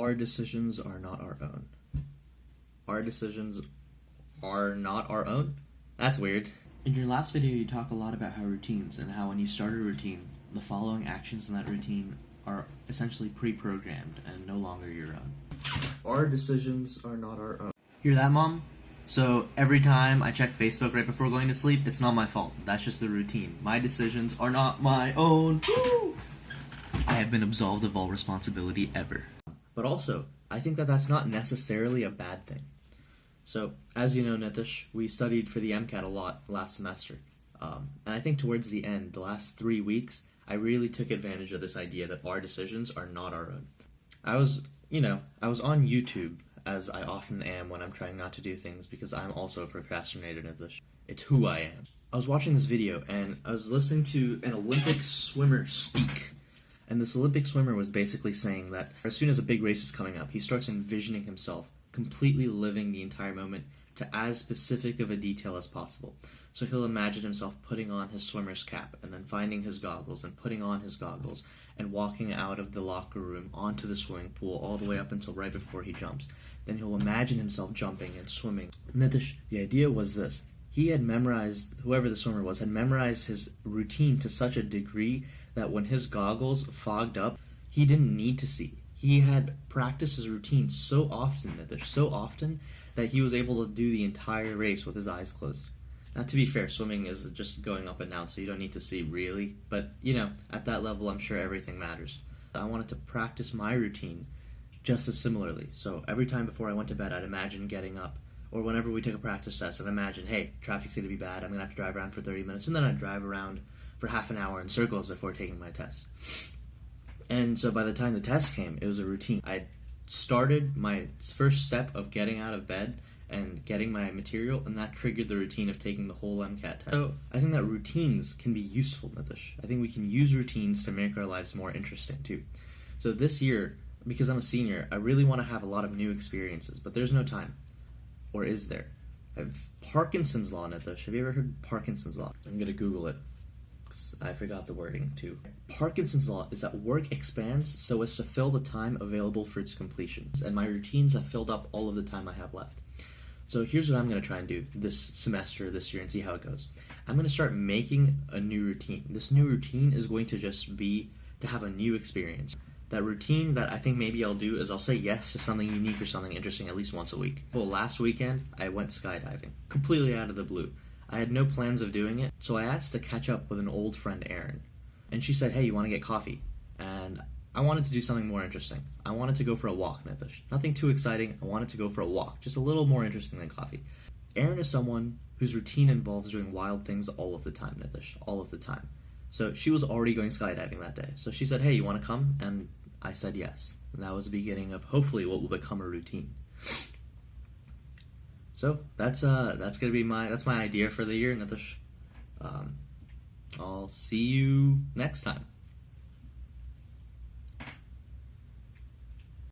Our decisions are not our own. Our decisions are not our own? That's weird. In your last video, you talk a lot about how routines and how when you start a routine, the following actions in that routine are essentially pre-programmed and no longer your own. Our decisions are not our own. Hear that, Mom? So every time I check Facebook right before going to sleep, it's not my fault. That's just the routine. My decisions are not my own. Woo! I have been absolved of all responsibility ever. But also, I think that that's not necessarily a bad thing. So, as you know, Nitish, we studied for the MCAT a lot last semester. And I think towards the end, the last 3 weeks, I really took advantage of this idea that our decisions are not our own. I was on YouTube, as I often am when I'm trying not to do things, because I'm also a procrastinator, Nitish. It's who I am. I was watching this video, and I was listening to an Olympic swimmer speak. And this Olympic swimmer was basically saying that as soon as a big race is coming up, he starts envisioning himself completely living the entire moment to as specific of a detail as possible. So he'll imagine himself putting on his swimmer's cap and then finding his goggles and putting on his goggles and walking out of the locker room onto the swimming pool all the way up until right before he jumps. Then he'll imagine himself jumping and swimming. Nitish, the idea was this. He had memorized, whoever the swimmer was, had memorized his routine to such a degree that when his goggles fogged up, he didn't need to see. He had practiced his routine so often, that he was able to do the entire race with his eyes closed. Now, to be fair, swimming is just going up and down, so you don't need to see really. But, at that level, I'm sure everything matters. I wanted to practice my routine just as similarly. So every time before I went to bed, I'd imagine getting up. Or whenever we took a practice test, I'd imagine, hey, traffic's going to be bad, I'm going to have to drive around for 30 minutes. And then I'd drive around for half an hour in circles before taking my test. And so by the time the test came, it was a routine. I started my first step of getting out of bed and getting my material, and that triggered the routine of taking the whole MCAT test. So I think that routines can be useful, Nitish. I think we can use routines to make our lives more interesting, too. So this year, because I'm a senior, I really want to have a lot of new experiences, but there's no time. Or is there? I have Parkinson's law, Nitish. Have you ever heard Parkinson's law? I'm going to Google it. I forgot the wording, too. Parkinson's law is that work expands so as to fill the time available for its completion. And my routines have filled up all of the time I have left. So here's what I'm going to try and do this semester, this year, and see how it goes. I'm going to start making a new routine. This new routine is going to just be to have a new experience. That routine that I think maybe I'll do is I'll say yes to something unique or something interesting at least once a week. Well, last weekend, I went skydiving. Completely out of the blue. I had no plans of doing it, so I asked to catch up with an old friend, Erin. And she said, hey, you want to get coffee? And I wanted to do something more interesting. I wanted to go for a walk, Nitish. Nothing too exciting. I wanted to go for a walk, just a little more interesting than coffee. Erin is someone whose routine involves doing wild things all of the time, Nitish, all of the time. So she was already going skydiving that day. So she said, hey, you want to come? And I said yes. And that was the beginning of hopefully what will become a routine. So that's gonna be my idea for the year, Nitish. I'll see you next time.